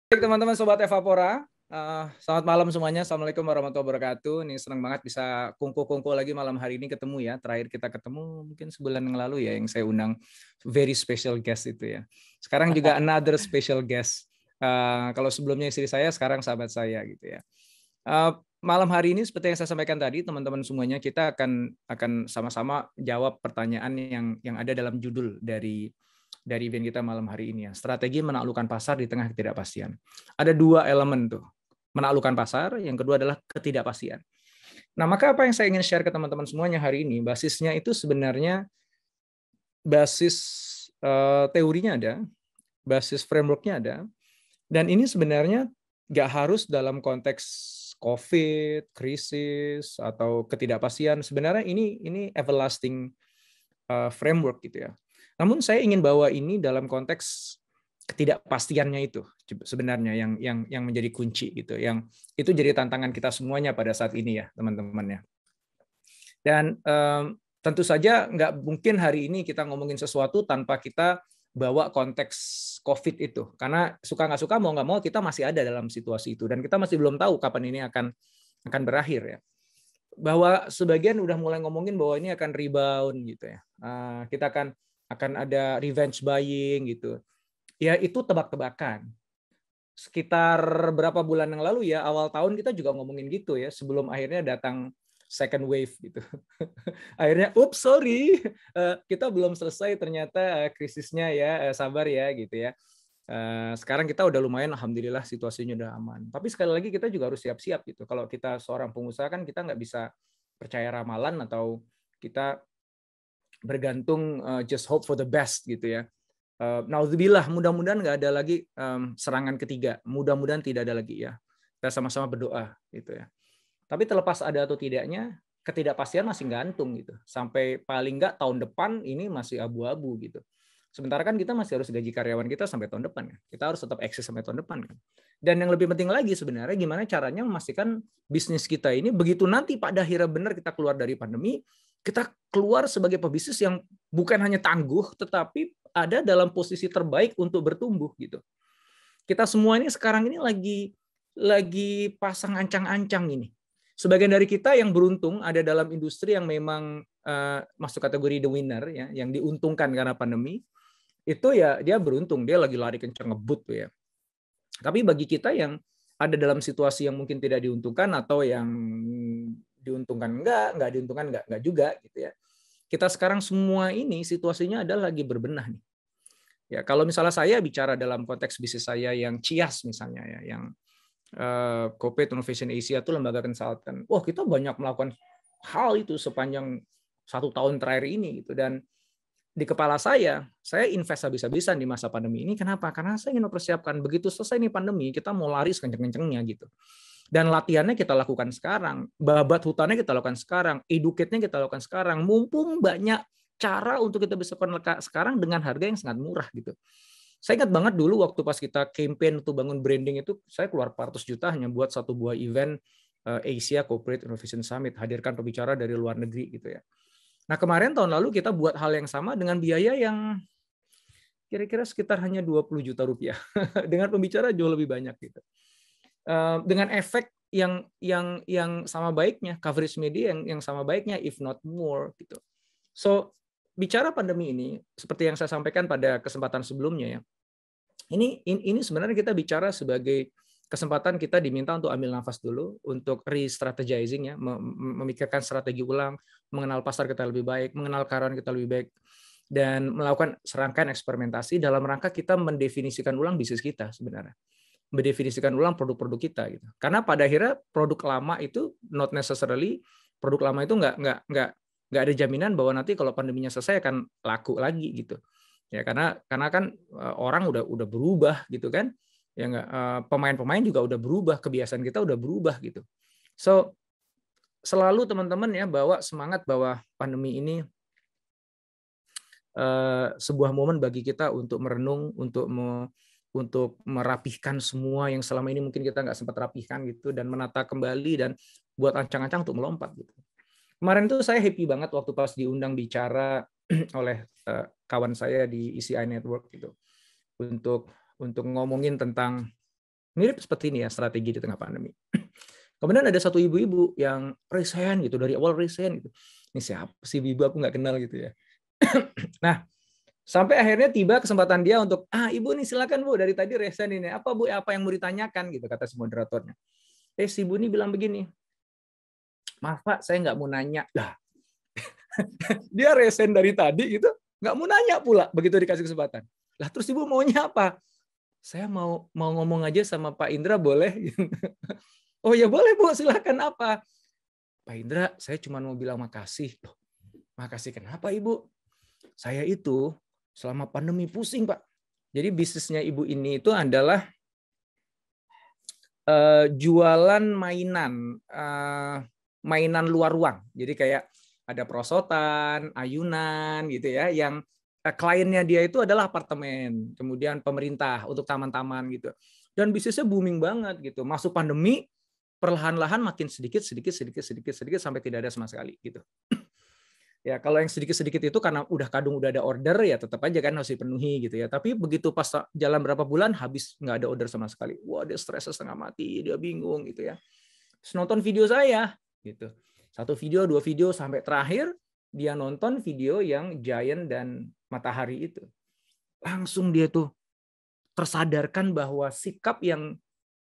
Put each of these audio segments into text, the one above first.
Baik teman-teman Sobat Evapora, selamat malam semuanya. Assalamualaikum warahmatullahi wabarakatuh. Ini senang banget bisa kungku-kungku lagi malam hari ini ketemu ya. Terakhir kita ketemu mungkin sebulan yang lalu ya, yang saya undang very special guest itu ya. Sekarang juga another special guest. Kalau sebelumnya istri saya, sekarang sahabat saya gitu ya. Malam hari ini seperti yang saya sampaikan tadi, teman-teman semuanya, kita akan sama-sama jawab pertanyaan yang ada dalam judul dari event kita malam hari ini ya. Strategi menaklukkan pasar di tengah ketidakpastian. Ada dua elemen tuh. Menaklukkan pasar, yang kedua adalah ketidakpastian. Nah, maka apa yang saya ingin share ke teman-teman semuanya hari ini, basisnya itu sebenarnya basis teorinya ada, basis frameworknya ada, dan ini sebenarnya nggak harus dalam konteks COVID, krisis, atau ketidakpastian. Sebenarnya ini everlasting framework gitu ya. Namun saya ingin bawa ini dalam konteks ketidakpastiannya itu sebenarnya yang menjadi kunci gitu, yang itu jadi tantangan kita semuanya pada saat ini ya teman-teman ya. Dan tentu saja nggak mungkin hari ini kita ngomongin sesuatu tanpa kita bawa konteks COVID itu, karena suka nggak suka mau nggak mau kita masih ada dalam situasi itu dan kita masih belum tahu kapan ini akan berakhir ya. Bahwa sebagian udah mulai ngomongin bahwa ini akan rebound gitu ya. Kita akan ada revenge buying gitu. Ya itu tebak-tebakan. Sekitar berapa bulan yang lalu ya, awal tahun kita juga ngomongin gitu ya, sebelum akhirnya datang second wave gitu. Akhirnya, sorry, kita belum selesai ternyata krisisnya ya, sabar ya gitu ya. Sekarang kita udah lumayan, alhamdulillah situasinya udah aman. Tapi sekali lagi kita juga harus siap-siap gitu. Kalau kita seorang pengusaha kan kita nggak bisa percaya ramalan atau kita bergantung just hope for the best gitu ya. Naudzubillah, mudah-mudahan nggak ada lagi serangan ketiga. Mudah-mudahan tidak ada lagi ya. Kita sama-sama berdoa gitu ya. Tapi terlepas ada atau tidaknya, ketidakpastian masih gantung gitu. Sampai paling nggak tahun depan ini masih abu-abu gitu. Sementara kan kita masih harus gaji karyawan kita sampai tahun depan ya. Kita harus tetap eksis sampai tahun depan kan. Dan yang lebih penting lagi sebenarnya gimana caranya memastikan bisnis kita ini begitu nanti pada akhirnya benar kita keluar dari pandemi, kita keluar sebagai pebisnis yang bukan hanya tangguh tetapi ada dalam posisi terbaik untuk bertumbuh gitu. Kita semua ini sekarang ini lagi pasang ancang-ancang ini. Sebagian dari kita yang beruntung ada dalam industri yang memang masuk kategori the winner ya, yang diuntungkan karena pandemi. Itu ya dia beruntung, dia lagi lari kencang ngebut tuh ya. Tapi bagi kita yang ada dalam situasi yang mungkin tidak diuntungkan atau yang diuntungkan enggak diuntungkan enggak juga gitu ya. Kita sekarang semua ini situasinya adalah lagi berbenah nih. Ya, kalau misalnya saya bicara dalam konteks bisnis saya yang CIAS misalnya ya, yang Corporate Innovation Asia itu lembaga konsultan. Wah, kita banyak melakukan hal itu sepanjang 1 tahun terakhir ini gitu, dan di kepala saya invest habis-habisan di masa pandemi ini. Kenapa? Karena saya ingin mempersiapkan begitu selesai nih pandemi, kita mau lari sekenceng-kencengnya gitu. Dan latihannya kita lakukan sekarang, babat hutannya kita lakukan sekarang, educate-nya kita lakukan sekarang, mumpung banyak cara untuk kita bisa lakukan sekarang dengan harga yang sangat murah gitu. Saya ingat banget dulu waktu pas kita campaign untuk bangun branding itu, saya keluar 400 juta hanya buat satu buah event Asia Corporate Innovation Summit, hadirkan pembicara dari luar negeri gitu ya. Nah kemarin tahun lalu kita buat hal yang sama dengan biaya yang kira-kira sekitar hanya 20 juta rupiah dengan pembicara jauh lebih banyak gitu. Dengan efek yang sama baiknya, coverage media yang sama baiknya, if not more gitu. So bicara pandemi ini, seperti yang saya sampaikan pada kesempatan sebelumnya ya, ini sebenarnya kita bicara sebagai kesempatan kita diminta untuk ambil nafas dulu, untuk re-strategizing ya, memikirkan strategi ulang, mengenal pasar kita lebih baik, mengenal karyawan kita lebih baik, dan melakukan serangkaian eksperimentasi dalam rangka kita mendefinisikan ulang bisnis kita sebenarnya. Mendefinisikan ulang produk-produk kita gitu. Karena pada akhirnya produk lama itu not necessarily, produk lama itu nggak ada jaminan bahwa nanti kalau pandeminya selesai akan laku lagi gitu. Ya karena kan orang udah berubah gitu kan. Ya nggak, pemain-pemain juga udah berubah, kebiasaan kita udah berubah gitu. So selalu teman-teman ya bawa semangat bahwa pandemi ini sebuah momen bagi kita untuk merenung, untuk merapihkan semua yang selama ini mungkin kita nggak sempat rapihkan gitu, dan menata kembali dan buat ancang-ancang untuk melompat gitu. Kemarin tuh saya happy banget waktu pas diundang bicara oleh kawan saya di ECI Network gitu, untuk ngomongin tentang Mirip seperti ini ya strategi di tengah pandemi. Kemudian ada satu ibu-ibu yang resign gitu, dari awal resign gitu. Ini siapa sih ibu, aku nggak kenal gitu ya. Nah, sampai akhirnya tiba kesempatan dia untuk, ibu nih silakan bu, dari tadi resign ini. Apa bu, apa yang mau ditanyakan gitu, kata si moderatornya. Si ibu ini bilang begini, maaf pak, saya nggak mau nanya. Lah, dia resign dari tadi gitu, nggak mau nanya pula begitu dikasih kesempatan. Lah terus ibu maunya apa? Saya mau ngomong aja sama Pak Indra boleh? Oh ya boleh bu, silakan apa? Pak Indra, saya cuma mau bilang makasih. Loh, makasih kenapa ibu? Saya itu selama pandemi pusing Pak. Jadi bisnisnya ibu ini itu adalah jualan mainan luar ruang. Jadi kayak ada perosotan, ayunan gitu ya, yang kliennya dia itu adalah apartemen, kemudian pemerintah untuk taman-taman gitu. Dan bisnisnya booming banget gitu. Masuk pandemi perlahan-lahan makin sedikit sampai tidak ada sama sekali gitu. Ya kalau yang sedikit-sedikit itu karena udah kadung udah ada order ya tetap aja kan harus dipenuhi gitu ya. Tapi begitu pas jalan berapa bulan habis nggak ada order sama sekali. Wah dia stres setengah mati, dia bingung gitu ya. Terus nonton video saya gitu. 1 video, 2 video sampai terakhir dia nonton video yang Giant dan Matahari itu. Langsung dia tuh tersadarkan bahwa sikap yang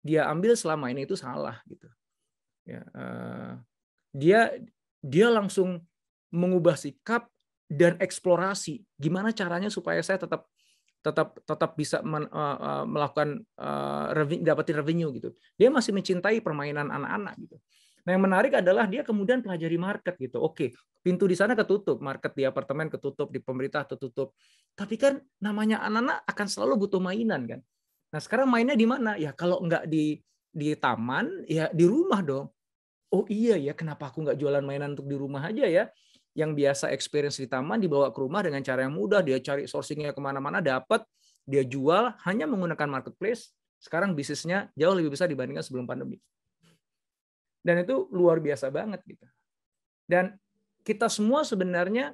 dia ambil selama ini itu salah gitu. Ya, dia langsung mengubah sikap dan eksplorasi gimana caranya supaya saya tetap bisa melakukan dapatin revenue gitu. Dia masih mencintai permainan anak-anak gitu. Nah, yang menarik adalah dia kemudian pelajari market gitu. Oke, pintu di sana ketutup, market di apartemen ketutup, di pemerintah ketutup. Tapi kan namanya anak-anak akan selalu butuh mainan kan. Nah, sekarang mainnya di mana? Ya kalau nggak di taman, ya di rumah dong. Oh iya ya, kenapa aku nggak jualan mainan untuk di rumah aja ya? Yang biasa experience di taman dibawa ke rumah dengan cara yang mudah, dia cari sourcingnya kemana-mana, dapat, dia jual hanya menggunakan marketplace. Sekarang bisnisnya jauh lebih besar dibandingkan sebelum pandemi. Dan itu luar biasa banget gitu. Dan kita semua sebenarnya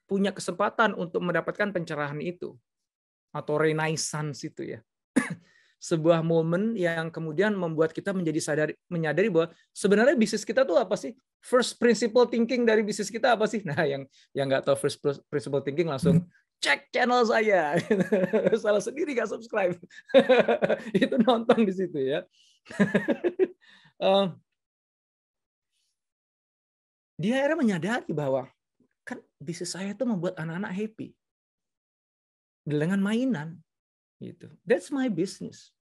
punya kesempatan untuk mendapatkan pencerahan itu atau renaissance itu ya. Sebuah momen yang kemudian membuat kita menyadari bahwa sebenarnya bisnis kita tuh apa sih? First principle thinking dari bisnis kita apa sih? Nah, yang nggak tahu first principle thinking langsung cek channel saya. Salah sendiri nggak subscribe. Itu nonton di situ ya. Dia akhirnya menyadari bahwa kan bisnis saya itu membuat anak-anak happy dengan mainan. Gitu. That's my business.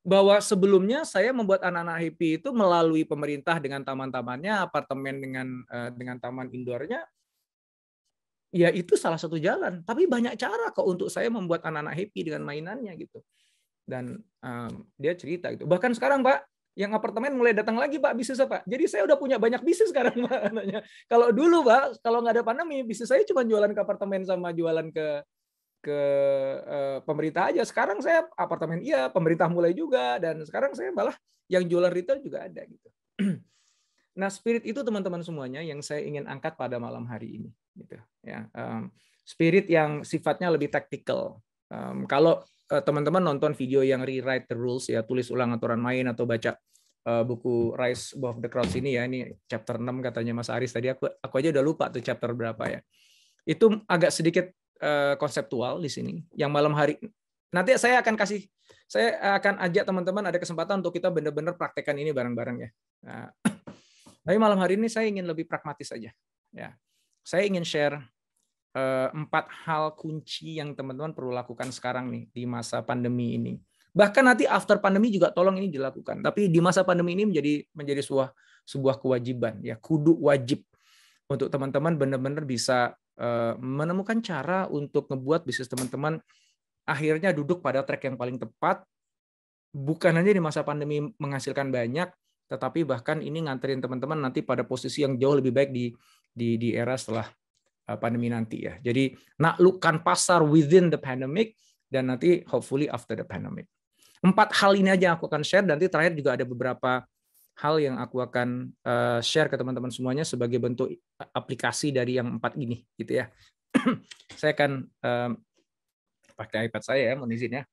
Bahwa sebelumnya saya membuat anak-anak happy itu melalui pemerintah dengan taman-tamannya, apartemen dengan taman indoornya, ya itu salah satu jalan. Tapi banyak cara kok untuk saya membuat anak-anak happy dengan mainannya gitu. Dan dia cerita gitu. Bahkan sekarang Pak, yang apartemen mulai datang lagi Pak bisnisnya Pak. Jadi saya udah punya banyak bisnis sekarang Pak. Kalau dulu Pak, kalau nggak ada pandemi, bisnis saya cuma jualan ke apartemen sama jualan ke pemerintah aja. Sekarang saya apartemen iya, pemerintah mulai juga, dan sekarang saya malah yang jualan retail juga ada gitu. Nah, spirit itu teman-teman semuanya yang saya ingin angkat pada malam hari ini gitu ya. Spirit yang sifatnya lebih tactical. Kalau teman-teman nonton video yang rewrite the rules ya, tulis ulang aturan main atau baca buku Rise Above the Crowds ini ya, ini chapter 6 katanya Mas Aris tadi, aku aja udah lupa tuh chapter berapa ya. Itu agak sedikit konseptual di sini. Yang malam hari nanti saya akan ajak teman-teman ada kesempatan untuk kita benar-benar praktekkan ini bareng-bareng ya. Nah, tapi malam hari ini saya ingin lebih pragmatis saja. Ya, saya ingin share 4 hal kunci yang teman-teman perlu lakukan sekarang nih di masa pandemi ini. Bahkan nanti after pandemi juga tolong ini dilakukan. Tapi di masa pandemi ini menjadi sebuah kewajiban ya, kudu wajib untuk teman-teman benar-benar bisa menemukan cara untuk ngebuat bisnis teman-teman akhirnya duduk pada track yang paling tepat, bukan hanya di masa pandemi menghasilkan banyak, tetapi bahkan ini nganterin teman-teman nanti pada posisi yang jauh lebih baik di era setelah pandemi nanti ya. Jadi naklukkan pasar within the pandemic dan nanti hopefully after the pandemic. 4 hal ini aja aku akan share, dan nanti terakhir juga ada beberapa hal yang aku akan share ke teman-teman semuanya sebagai bentuk aplikasi dari yang 4 ini gitu ya. Saya akan pakai iPad saya ya, mohon izin ya.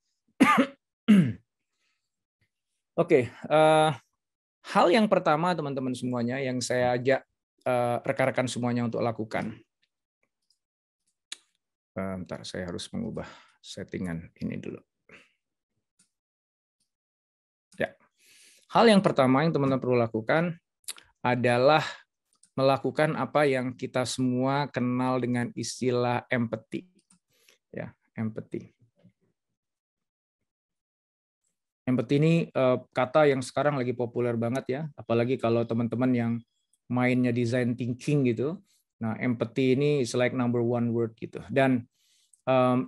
Oke, hal yang pertama teman-teman semuanya yang saya ajak rekan-rekan semuanya untuk lakukan. Bentar, saya harus mengubah settingan ini dulu. Ya. Hal yang pertama yang teman-teman perlu lakukan adalah melakukan apa yang kita semua kenal dengan istilah empathy. Ya, empathy. Empathy ini kata yang sekarang lagi populer banget ya, apalagi kalau teman-teman yang mainnya design thinking gitu. Nah, empathy ini is like number one word gitu. Dan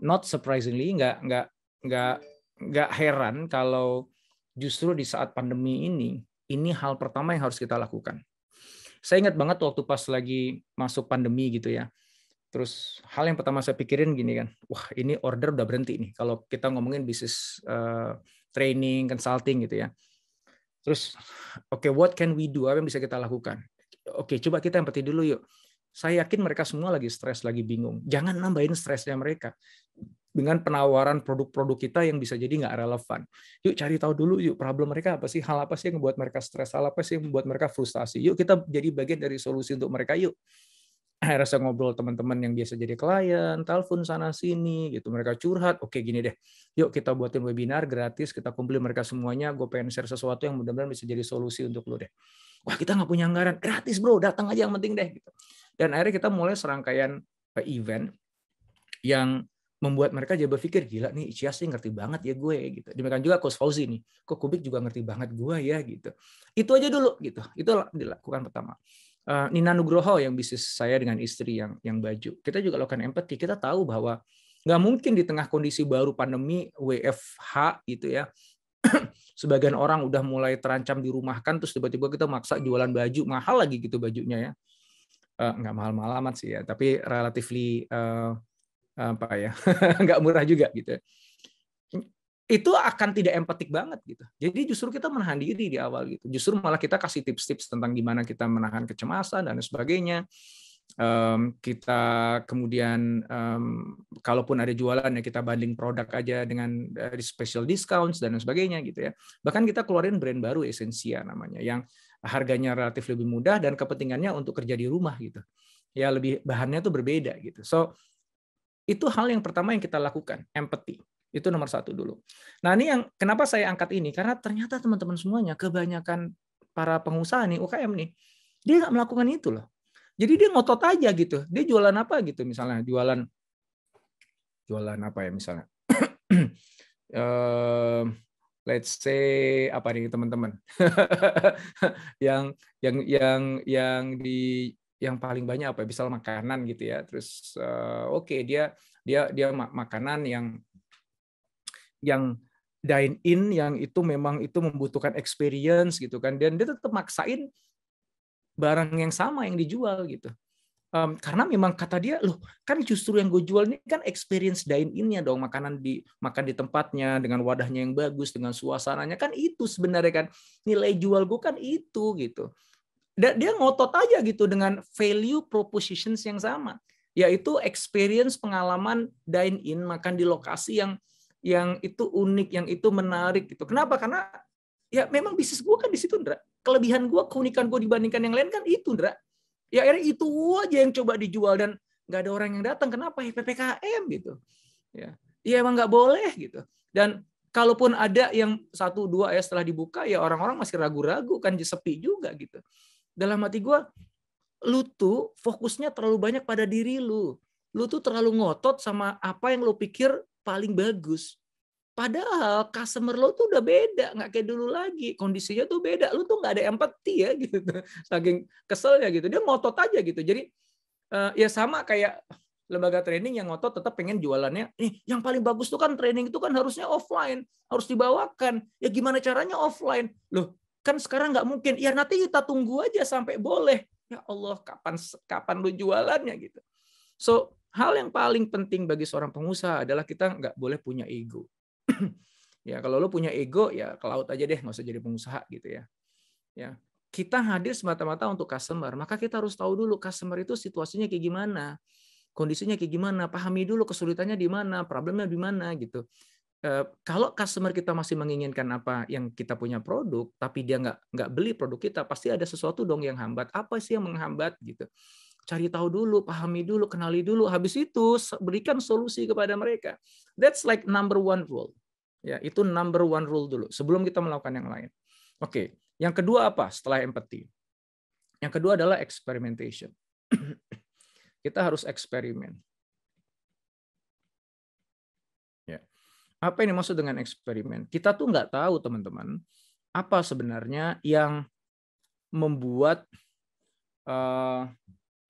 not surprisingly, nggak heran kalau justru di saat pandemi ini hal pertama yang harus kita lakukan. Saya ingat banget waktu pas lagi masuk pandemi gitu ya. Terus hal yang pertama saya pikirin gini kan, wah ini order udah berhenti nih. Kalau kita ngomongin bisnis training, consulting gitu ya. Terus, oke, what can we do? Apa yang bisa kita lakukan? Oke, coba kita empati dulu yuk. Saya yakin mereka semua lagi stres, lagi bingung. Jangan nambahin stresnya mereka dengan penawaran produk-produk kita yang bisa jadi nggak relevan. Yuk cari tahu dulu yuk problem mereka apa sih, hal apa sih yang membuat mereka stres, hal apa sih yang membuat mereka frustasi. Yuk kita jadi bagian dari solusi untuk mereka yuk. Akhirnya saya ngobrol teman-teman yang biasa jadi klien, telepon sana sini gitu, mereka curhat, oke gini deh, yuk kita buatin webinar gratis, kita kumpulin mereka semuanya, gue pengen share sesuatu yang mudah-mudahan bisa jadi solusi untuk lo deh. Wah kita nggak punya anggaran, gratis bro, datang aja yang penting deh. Gitu. Dan akhirnya kita mulai serangkaian event yang membuat mereka jadi berpikir, gila nih Ichias sih ngerti banget ya gue gitu. Demikian juga Coach Fauzi nih, kok Kubik juga ngerti banget gue ya gitu. Itu aja dulu gitu, itu dilakukan pertama. Nina Nugroho yang bisnis saya dengan istri yang baju, kita juga lakukan empati. Kita tahu bahwa nggak mungkin di tengah kondisi baru pandemi WFH gitu ya, sebagian orang udah mulai terancam dirumahkan, terus tiba-tiba kita maksa jualan baju mahal lagi gitu bajunya ya, nggak mahal-mahal amat sih ya, tapi relatively apa ya, nggak murah juga gitu. Itu akan tidak empatik banget gitu. Jadi justru kita menahan diri di awal gitu. Justru malah kita kasih tips-tips tentang gimana kita menahan kecemasan dan sebagainya. Kita kemudian kalaupun ada jualan ya kita banding produk aja dengan special discounts dan sebagainya gitu ya. Bahkan kita keluarin brand baru Essensia namanya yang harganya relatif lebih mudah dan kepentingannya untuk kerja di rumah gitu. Ya lebih bahannya tuh berbeda gitu. So itu hal yang pertama yang kita lakukan, empathy. Itu nomor satu dulu. Nah ini yang kenapa saya angkat ini, karena ternyata teman-teman semuanya, kebanyakan para pengusaha nih, UKM nih, dia nggak melakukan itu loh. Jadi dia ngotot aja gitu. Dia jualan apa gitu, misalnya jualan apa ya misalnya. Let's say apa nih teman-teman, yang paling banyak apa misal makanan gitu ya, terus oke, dia makanan yang dine in yang itu memang itu membutuhkan experience gitu kan, dan dia tetap maksain barang yang sama yang dijual gitu. Karena memang kata dia, loh kan justru yang gue jual ini kan experience dine-in-nya dong, makan di tempatnya dengan wadahnya yang bagus, dengan suasananya, kan itu sebenarnya kan nilai jual gue kan itu gitu. Dan dia ngotot aja gitu dengan value propositions yang sama, yaitu experience pengalaman dine-in, makan di lokasi yang itu unik, yang itu menarik gitu. Kenapa? Karena ya memang bisnis gue kan di situ, Ndra. Kelebihan gue, keunikan gue dibandingkan yang lain kan itu, Ndra. Ya akhirnya itu aja yang coba dijual dan nggak ada orang yang datang. Kenapa? Ya PPKM gitu. Ya emang nggak boleh gitu. Dan kalaupun ada yang 1-2 ya setelah dibuka, ya orang-orang masih ragu-ragu kan, sepi juga gitu. Dalam hati gue, lu tuh fokusnya terlalu banyak pada diri lu. Lu tuh terlalu ngotot sama apa yang lu pikir paling bagus. Padahal customer lo tuh udah beda, nggak kayak dulu lagi. Kondisinya tuh beda. Lu tuh nggak ada empati ya gitu. Saking keselnya gitu. Dia ngotot aja gitu. Jadi ya sama kayak lembaga training yang ngotot tetap pengen jualannya. Yang paling bagus tuh kan training itu kan harusnya offline, harus dibawakan. Ya gimana caranya offline? Loh, kan sekarang nggak mungkin. Ya nanti kita tunggu aja sampai boleh. Ya Allah, kapan lu jualannya gitu. So, hal yang paling penting bagi seorang pengusaha adalah kita nggak boleh punya ego. Ya kalau lo punya ego ya ke laut aja deh, nggak usah jadi pengusaha gitu ya. Ya kita hadir semata-mata untuk customer, maka kita harus tahu dulu customer itu situasinya kayak gimana, kondisinya kayak gimana, pahami dulu kesulitannya di mana, problemnya di mana gitu. kalau customer kita masih menginginkan apa yang kita punya produk, tapi dia nggak beli produk kita, pasti ada sesuatu dong yang hambat. Apa sih yang menghambat gitu? Cari tahu dulu, pahami dulu, kenali dulu. Habis itu berikan solusi kepada mereka. That's like number one rule. Ya, itu number one rule dulu sebelum kita melakukan yang lain. Oke, yang kedua apa? Setelah empathy. Yang kedua adalah experimentation. Kita harus eksperimen. Ya. Apa yang dimaksud dengan eksperimen? Kita tuh nggak tahu, teman-teman, apa sebenarnya yang membuat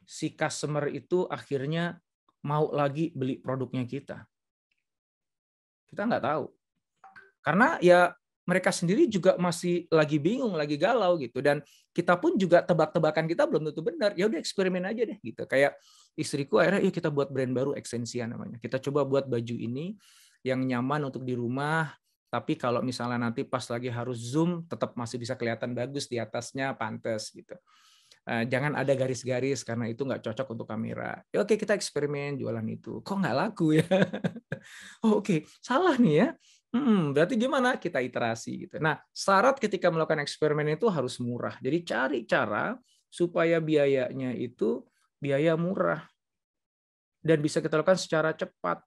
si customer itu akhirnya mau lagi beli produknya kita. Kita nggak tahu. Karena ya mereka sendiri juga masih lagi bingung, lagi galau gitu. Dan kita pun juga tebak-tebakan kita belum tentu benar. Ya udah eksperimen aja deh gitu. Kayak istriku akhirnya yuk kita buat brand baru, Exsensia namanya. Kita coba buat baju ini yang nyaman untuk di rumah, tapi kalau misalnya nanti pas lagi harus Zoom tetap masih bisa kelihatan bagus di atasnya, pantas gitu. Jangan ada garis-garis karena itu nggak cocok untuk kamera. Ya oke, kita eksperimen jualan itu. Kok nggak laku ya? Oh, oke, salah nih ya. Berarti gimana? Kita iterasi gitu. Nah, syarat ketika melakukan eksperimen itu harus murah. Jadi cari cara supaya biayanya itu biaya murah dan bisa kita lakukan secara cepat.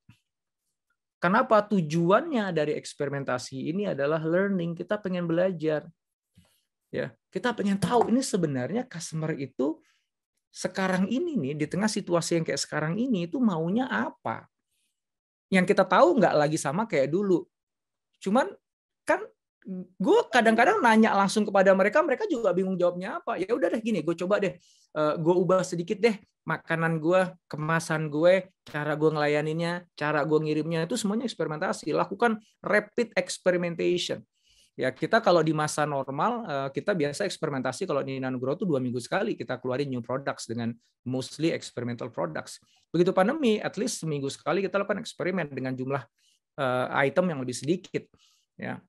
Kenapa? Tujuannya dari eksperimentasi ini adalah learning. Kita pengen belajar. Ya, kita pengen tahu ini sebenarnya customer itu sekarang ini nih di tengah situasi yang kayak sekarang ini itu maunya apa? Yang kita tahu nggak lagi sama kayak dulu. Cuman kan gue kadang-kadang nanya langsung kepada mereka, mereka juga bingung jawabnya apa. Ya udah deh gini, gue coba deh, gue ubah sedikit deh makanan gue, kemasan gue, cara gue ngelayaninnya, cara gue ngirimnya itu semuanya eksperimentasi. Lakukan rapid experimentation. Ya kita kalau di masa normal kita biasa eksperimentasi kalau di Inanugro tuh 2 minggu sekali kita keluarin new products dengan mostly experimental products. Begitu pandemi, at least seminggu sekali kita lakukan eksperimen dengan jumlah item yang lebih sedikit. Ya,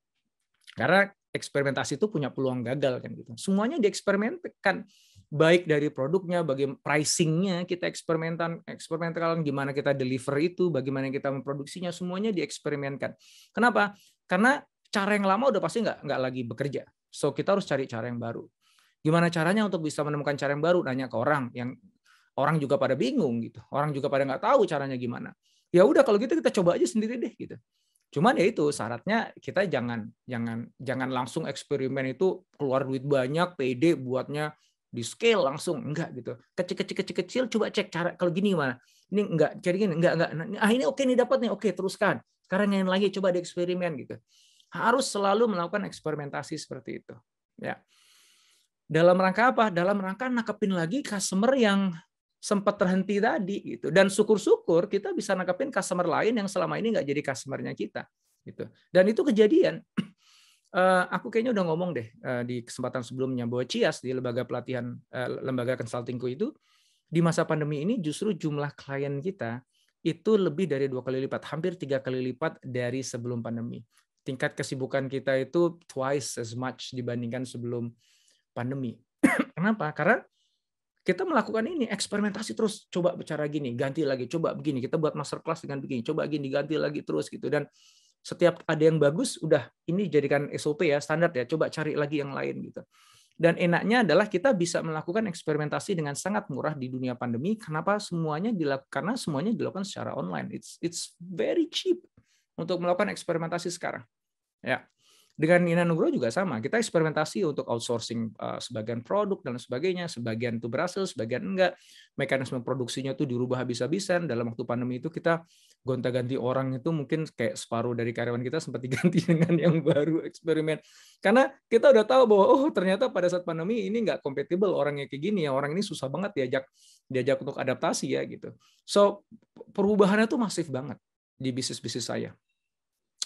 karena eksperimentasi itu punya peluang gagal kan gitu. Semuanya dieksperimenkan, baik dari produknya, bagaimana pricingnya kita eksperimental, gimana kita deliver itu, bagaimana kita memproduksinya, semuanya dieksperimenkan. Kenapa? Karena cara yang lama udah pasti nggak lagi bekerja. So kita harus cari cara yang baru. Gimana caranya untuk bisa menemukan cara yang baru? Nanya ke orang yang orang juga pada bingung gitu. Orang juga pada nggak tahu caranya gimana. Ya udah kalau gitu kita coba aja sendiri deh gitu. Cuman ya itu syaratnya kita jangan langsung eksperimen itu keluar duit banyak, pede buatnya di scale langsung enggak gitu. Kecil coba cek cara kalau gini gimana. Ini enggak, jadi gini enggak. Ini oke nih dapat nih. Oke, teruskan. Sekarang yang lagi coba dieksperimen gitu. Harus selalu melakukan eksperimentasi seperti itu. Ya. Dalam rangka apa? Dalam rangka nakepin lagi customer yang sempat terhenti tadi gitu. Dan syukur-syukur kita bisa nakepin customer lain yang selama ini nggak jadi customernya kita gitu. Dan itu kejadian. Aku kayaknya udah ngomong deh di kesempatan sebelumnya bahwa Cias di lembaga pelatihan lembaga konsultingku itu di masa pandemi ini justru jumlah klien kita itu lebih dari 2 kali lipat, hampir 3 kali lipat dari sebelum pandemi. Tingkat kesibukan kita itu twice as much dibandingkan sebelum pandemi. Kenapa? Karena kita melakukan ini eksperimentasi terus, coba bicara gini, ganti lagi, coba begini, kita buat masterclass dengan begini, coba gini, ganti lagi terus gitu. Dan setiap ada yang bagus, udah ini jadikan SOP ya, standar ya, coba cari lagi yang lain gitu. Dan enaknya adalah kita bisa melakukan eksperimentasi dengan sangat murah di dunia pandemi. Kenapa semuanya dilakukan? Karena semuanya dilakukan secara online. It's very cheap untuk melakukan eksperimentasi sekarang. Ya. Dengan Inanugro juga sama, kita eksperimentasi untuk outsourcing sebagian produk dan sebagainya, sebagian itu berhasil, sebagian enggak. Mekanisme produksinya itu dirubah habis-habisan. Dalam waktu pandemi itu kita gonta-ganti orang itu mungkin kayak separuh dari karyawan kita sempat diganti dengan yang baru eksperimen. Karena kita udah tahu bahwa oh ternyata pada saat pandemi ini nggak compatible orangnya kayak gini ya, orang ini susah banget diajak untuk adaptasi ya gitu. So perubahannya tuh masif banget di bisnis-bisnis saya.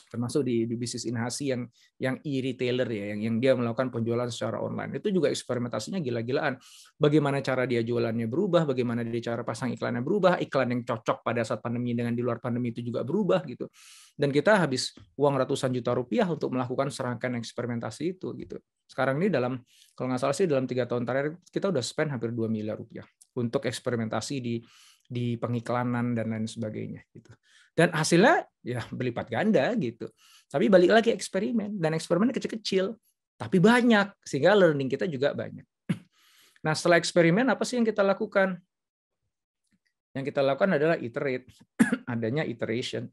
Termasuk di bisnis Inhasi yang e-retailer ya, yang dia melakukan penjualan secara online. Itu juga eksperimentasinya gila-gilaan. Bagaimana cara dia jualannya berubah, bagaimana dia cara pasang iklannya berubah, iklan yang cocok pada saat pandemi dengan di luar pandemi itu juga berubah gitu. Dan kita habis uang ratusan juta rupiah untuk melakukan serangkaian eksperimentasi itu gitu. Sekarang ini kalau nggak salah sih dalam 3 tahun terakhir kita udah spend hampir 2 miliar rupiah untuk eksperimentasi di di pengiklanan dan lain sebagainya gitu. Dan hasilnya ya berlipat ganda gitu. Tapi balik lagi eksperimen, dan eksperimen kecil-kecil tapi banyak, sehingga learning kita juga banyak. Nah, setelah eksperimen apa sih yang kita lakukan? Yang kita lakukan adalah iterate. Adanya iteration.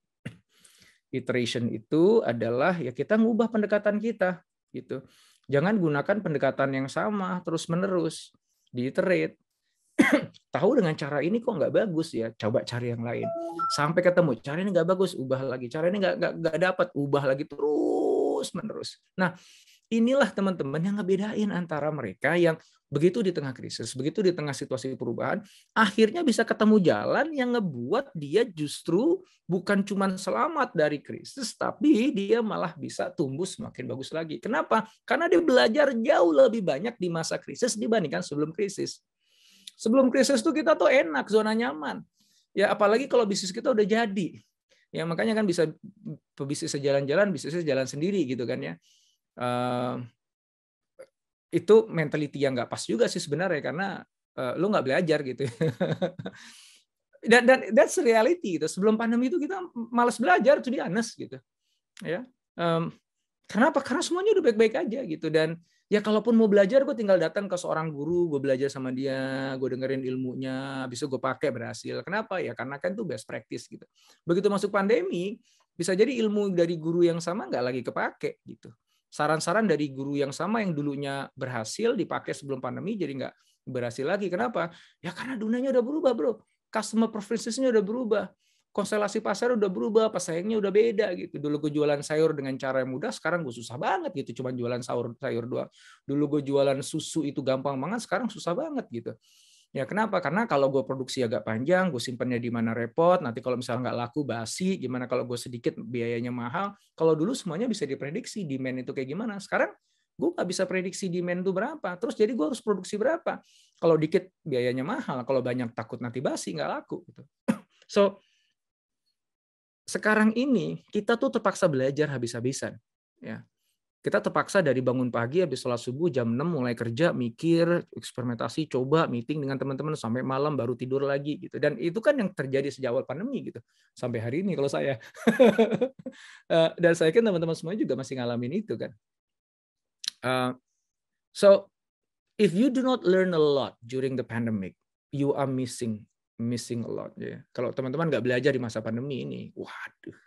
Iteration itu adalah ya kita ngubah pendekatan kita gitu. Jangan gunakan pendekatan yang sama terus-menerus. Diiterate. Tahu dengan cara ini kok nggak bagus ya, coba cari yang lain. Sampai ketemu, cara ini nggak bagus, ubah lagi. Cara ini nggak dapat, ubah lagi terus-menerus. Nah, inilah teman-teman yang ngebedain antara mereka yang begitu di tengah krisis, begitu di tengah situasi perubahan, akhirnya bisa ketemu jalan yang ngebuat dia justru bukan cuma selamat dari krisis, tapi dia malah bisa tumbuh semakin bagus lagi. Kenapa? Karena dia belajar jauh lebih banyak di masa krisis dibandingkan sebelum krisis. Sebelum krisis tuh kita tuh enak, zona nyaman. Ya apalagi kalau bisnis kita udah jadi. Ya makanya kan bisa bisnis jalan-jalan, bisnisnya jalan sendiri gitu kan ya. Itu mentality yang nggak pas juga sih sebenarnya, karena lu nggak belajar gitu. dan that's reality gitu. Sebelum pandemi itu kita malas belajar, to be honest gitu. Ya. Kenapa? Karena semuanya udah baik-baik aja gitu. Dan ya kalaupun mau belajar, gue tinggal datang ke seorang guru, gue belajar sama dia, gue dengerin ilmunya, habis itu gue pakai berhasil. Kenapa? Ya karena kan itu best practice gitu. Begitu masuk pandemi, bisa jadi ilmu dari guru yang sama nggak lagi kepake gitu. Saran-saran dari guru yang sama yang dulunya berhasil dipakai sebelum pandemi jadi nggak berhasil lagi. Kenapa? Ya karena dunianya udah berubah, bro. Customer preferences-nya udah berubah. Konstelasi pasar udah berubah, pesaingnya udah beda gitu. Dulu gue jualan sayur dengan cara yang mudah, sekarang gue susah banget gitu, cuma jualan sayur doang. Dulu gue jualan susu itu gampang banget, sekarang susah banget gitu. Ya kenapa? Karena kalau gue produksi agak panjang, gue simpannya di mana repot, nanti kalau misalnya nggak laku basi, gimana kalau gue sedikit biayanya mahal. Kalau dulu semuanya bisa diprediksi, demand itu kayak gimana. Sekarang gue nggak bisa prediksi demand itu berapa, terus jadi gue harus produksi berapa. Kalau dikit biayanya mahal, kalau banyak takut nanti basi, nggak laku. Gitu. So, sekarang ini kita tuh terpaksa belajar habis-habisan. Ya. Kita terpaksa dari bangun pagi habis sholat subuh jam 6 mulai kerja, mikir, eksperimentasi, coba meeting dengan teman-teman sampai malam baru tidur lagi gitu. Dan itu kan yang terjadi sejak awal pandemi gitu. Sampai hari ini kalau saya. Dan saya kan teman-teman semua juga masih ngalamin itu kan. So if you do not learn a lot during the pandemic, you are missing a lot ya. Kalau teman-teman nggak belajar di masa pandemi ini, waduh,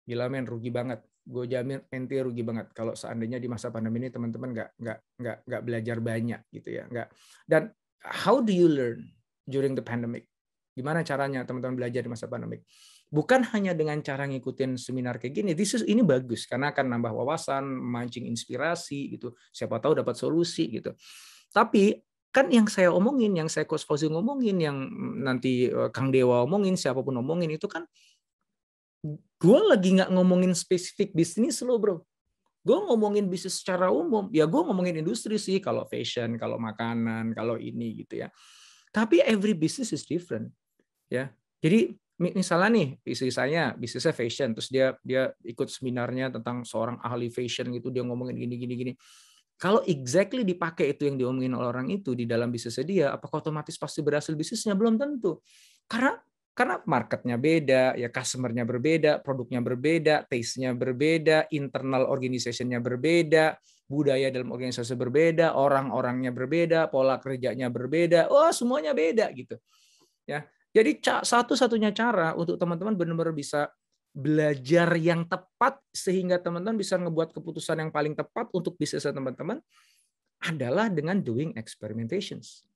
gila men, rugi banget. Gue jamin ente rugi banget kalau seandainya di masa pandemi ini teman-teman nggak belajar banyak gitu ya. Dan how do you learn during the pandemic? Gimana caranya teman-teman belajar di masa pandemic? Bukan hanya dengan cara ngikutin seminar kayak gini. Ini bagus karena akan nambah wawasan, mancing inspirasi gitu. Siapa tahu dapat solusi gitu. Tapi kan yang saya omongin, yang saya Coach Fauzi ngomongin, yang nanti Kang Dewa omongin, siapapun omongin itu kan gue lagi nggak ngomongin spesifik bisnis lo, bro. Gue ngomongin bisnis secara umum. Ya gue ngomongin industri sih, kalau fashion, kalau makanan, kalau ini gitu ya. Tapi every business is different. Ya. Jadi misalnya nih, istri saya bisnisnya fashion, terus dia ikut seminarnya tentang seorang ahli fashion gitu, dia ngomongin gini. Kalau exactly dipakai itu yang diomongin oleh orang itu di dalam bisnisnya dia, apakah otomatis pasti berhasil bisnisnya? Belum tentu. Karena marketnya beda, ya customer-nya berbeda, produknya berbeda, taste-nya berbeda, internal organization-nya berbeda, budaya dalam organisasi berbeda, orang-orangnya berbeda, pola kerjanya berbeda, semuanya beda gitu. Ya, jadi satu-satunya cara untuk teman-teman benar-benar bisa belajar yang tepat sehingga teman-teman bisa ngebuat keputusan yang paling tepat untuk bisnis teman-teman adalah dengan doing experimentations.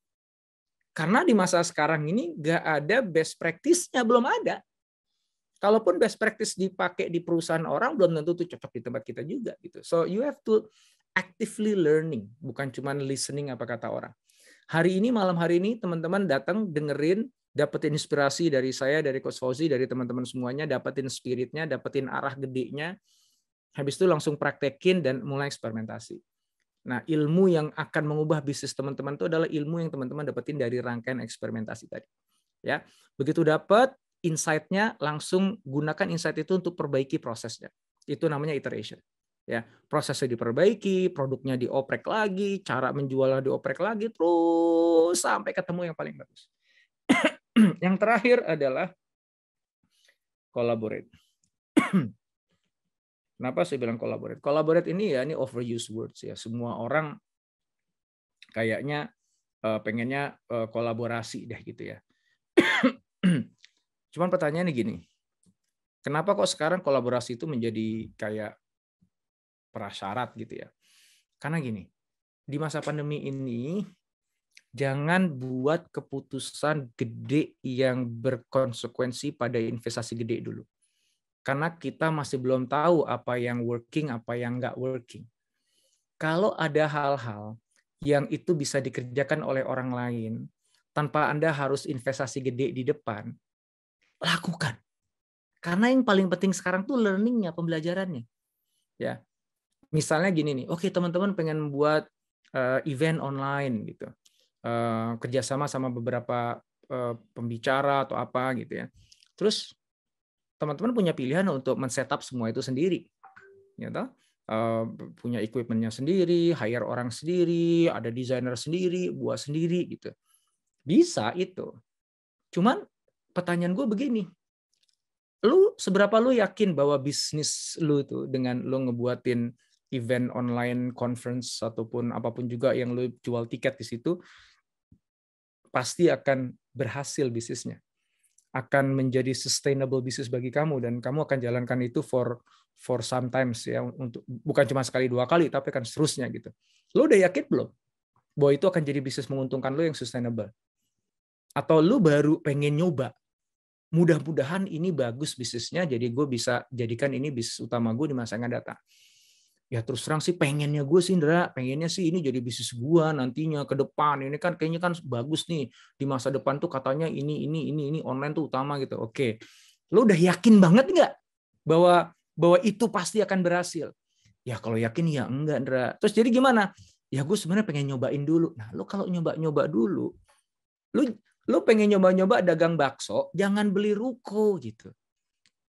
Karena di masa sekarang ini nggak ada best practice-nya, belum ada. Kalaupun best practice dipakai di perusahaan orang, belum tentu itu cocok di tempat kita juga. Gitu. So you have to actively learning, bukan cuma listening apa kata orang. Malam hari ini teman-teman datang dengerin, dapetin inspirasi dari saya, dari Coach Fauzi, dari teman-teman semuanya, dapetin spiritnya, dapetin arah gedenya. Habis itu langsung praktekin dan mulai eksperimentasi. Nah, ilmu yang akan mengubah bisnis teman-teman itu adalah ilmu yang teman-teman dapetin dari rangkaian eksperimentasi tadi. Ya, begitu dapat insight-nya, langsung gunakan insight itu untuk perbaiki prosesnya. Itu namanya iteration. Ya, prosesnya diperbaiki, produknya dioprek lagi, cara menjualnya dioprek lagi, terus sampai ketemu yang paling bagus. Yang terakhir adalah collaborate. Kenapa saya bilang collaborate? Collaborate ini ya, ini overused words ya. Semua orang kayaknya pengennya kolaborasi deh gitu ya. Cuman pertanyaannya gini, kenapa kok sekarang kolaborasi itu menjadi kayak prasyarat gitu ya? Karena gini, di masa pandemi ini jangan buat keputusan gede yang berkonsekuensi pada investasi gede dulu. Karena kita masih belum tahu apa yang working, apa yang nggak working. Kalau ada hal-hal yang itu bisa dikerjakan oleh orang lain, tanpa Anda harus investasi gede di depan, lakukan. Karena yang paling penting sekarang tuh learning-nya, pembelajarannya. Ya, misalnya gini nih, oke teman-teman pengen buat event online gitu, kerjasama sama beberapa pembicara atau apa gitu ya. Terus teman-teman punya pilihan untuk men-setup semua itu sendiri, gitu. Punya equipment-nya sendiri, hire orang sendiri, ada desainer sendiri, buat sendiri gitu. Bisa itu. Cuman pertanyaan gue begini, seberapa lu yakin bahwa bisnis lu tuh dengan lu ngebuatin event online conference ataupun apapun juga yang lu jual tiket di situ pasti akan berhasil bisnisnya, akan menjadi sustainable bisnis bagi kamu dan kamu akan jalankan itu for sometimes ya, untuk bukan cuma sekali dua kali tapi akan seterusnya gitu. Lu udah yakin belum bahwa itu akan jadi bisnis menguntungkan lu yang sustainable? Atau lu baru pengen nyoba? Mudah-mudahan ini bagus bisnisnya, jadi gue bisa jadikan ini bisnis utama gue di masa yang akan datang. Ya terus terang sih pengennya gue sih, Indra, pengennya sih ini jadi bisnis gue nantinya ke depan. Ini kan kayaknya kan bagus nih di masa depan tuh katanya ini online tuh utama gitu. Oke, lo udah yakin banget nggak bahwa itu pasti akan berhasil? Ya kalau yakin ya enggak, Indra. Terus jadi gimana? Ya gue sebenarnya pengen nyobain dulu. Nah lo kalau nyoba dulu, lu pengen nyoba-nyoba dagang bakso, jangan beli ruko gitu.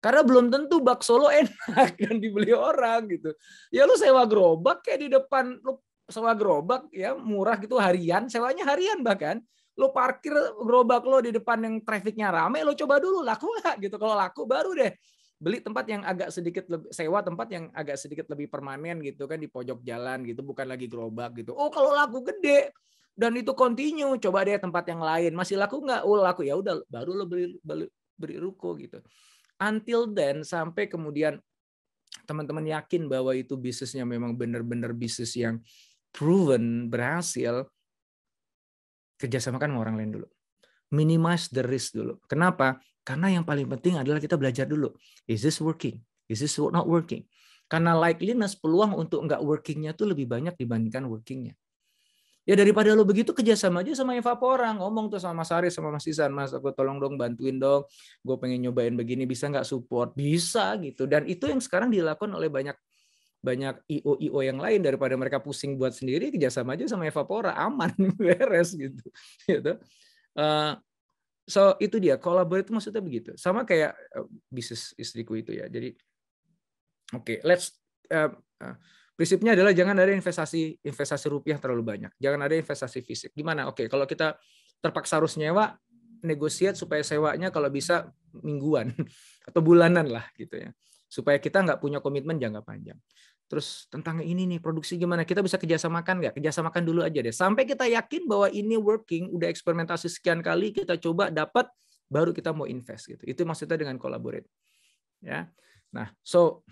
Karena belum tentu bakso lo enak dan dibeli orang gitu. Ya lu sewa gerobak kayak di depan, lu sewa gerobak ya murah gitu harian, sewanya harian bahkan. Lu parkir gerobak lo di depan yang trafiknya rame, lo coba dulu laku nggak gitu. Kalau laku baru deh beli tempat yang agak sedikit lebih, sewa tempat yang agak sedikit lebih permanen gitu kan di pojok jalan gitu, bukan lagi gerobak gitu. Oh kalau laku gede dan itu continue, coba deh tempat yang lain masih laku nggak? Oh laku, ya udah baru lo beli ruko gitu. Until then, sampai kemudian teman-teman yakin bahwa itu bisnisnya memang benar-benar bisnis yang proven, berhasil, kerjasamakan sama orang lain dulu. Minimize the risk dulu. Kenapa? Karena yang paling penting adalah kita belajar dulu. Is this working? Is this not working? Karena likeliness, peluang untuk nggak workingnya tuh lebih banyak dibandingkan workingnya. Ya daripada lo begitu kerjasama aja sama Evapora, ngomong tuh sama Mas Aris sama Mas Isan, Mas aku tolong dong bantuin dong, gue pengen nyobain begini, bisa nggak support? Bisa gitu. Dan itu yang sekarang dilakukan oleh banyak IO yang lain, daripada mereka pusing buat sendiri, kerjasama aja sama Evapora, aman, beres gitu. So itu dia, collaborate itu maksudnya begitu. Sama kayak bisnis istriku itu ya. Jadi oke, let's prinsipnya adalah jangan ada investasi rupiah terlalu banyak. Jangan ada investasi fisik. Gimana? Oke, kalau kita terpaksa harus nyewa, negosiat supaya sewanya kalau bisa mingguan atau bulanan lah gitu ya. Supaya kita nggak punya komitmen jangka panjang. Terus tentang ini nih, produksi gimana? Kita bisa kerjasamakan nggak? Kerjasamakan dulu aja deh. Sampai kita yakin bahwa ini working, udah eksperimentasi sekian kali, kita coba dapat, baru kita mau invest gitu. Itu maksudnya dengan collaborate. Ya. Nah, so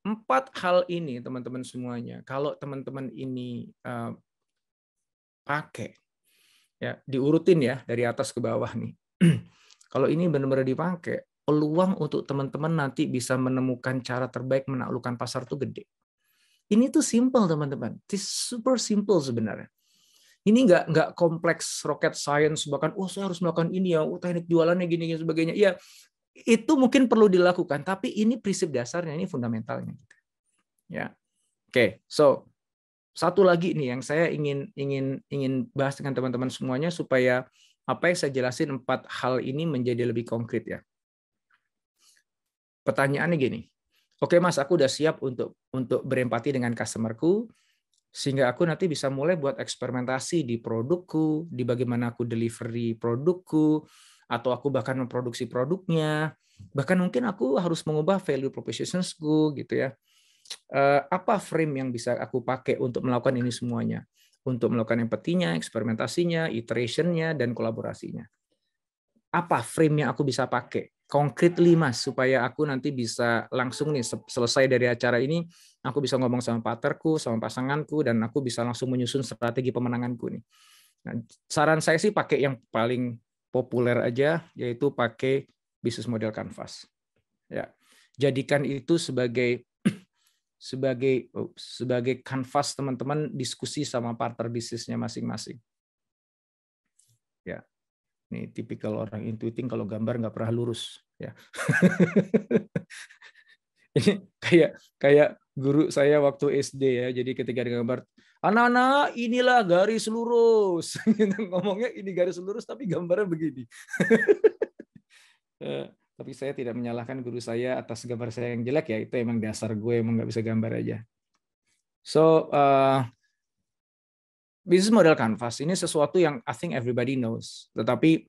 4 hal ini teman-teman semuanya, kalau teman-teman ini pakai, ya diurutin ya dari atas ke bawah nih. Kalau ini benar-benar dipakai, peluang untuk teman-teman nanti bisa menemukan cara terbaik menaklukkan pasar tuh gede. Ini tuh simple teman-teman, it's super simple sebenarnya. Ini nggak kompleks rocket science, bahkan saya harus melakukan ini ya, teknik jualannya gini sebagainya. Ya itu mungkin perlu dilakukan, tapi ini prinsip dasarnya, ini fundamentalnya. Ya, oke. So satu lagi nih yang saya ingin bahas dengan teman-teman semuanya supaya apa yang saya jelasin 4 hal ini menjadi lebih konkret ya. Pertanyaannya gini, oke Mas, aku udah siap untuk berempati dengan customerku sehingga aku nanti bisa mulai buat eksperimentasi di produkku, di bagaimana aku delivery produkku, atau aku bahkan memproduksi produknya, bahkan mungkin aku harus mengubah value propositions-ku gitu ya. Apa frame yang bisa aku pakai untuk melakukan ini semuanya? Untuk melakukan empatinya, eksperimentasinya, iteration-nya, dan kolaborasinya. Apa frame yang aku bisa pakai? Concretely, Mas, supaya aku nanti bisa langsung nih selesai dari acara ini, aku bisa ngomong sama partnerku, sama pasanganku, dan aku bisa langsung menyusun strategi pemenanganku nih. Nah, saran saya sih pakai yang paling populer aja, yaitu pakai bisnis model Canvas. Ya, jadikan itu sebagai kanvas teman-teman diskusi sama partner bisnisnya masing-masing. Ya, ini tipikal orang intuiting kalau gambar nggak pernah lurus. Ya. Ini kayak guru saya waktu SD ya. Jadi ketika dia gambar, anak-anak inilah garis lurus. Ngomongnya ini garis lurus tapi gambarnya begini. Tapi saya tidak menyalahkan guru saya atas gambar saya yang jelek ya. Itu emang dasar gue emang nggak bisa gambar aja. So, business model Canvas ini sesuatu yang I think everybody knows, tetapi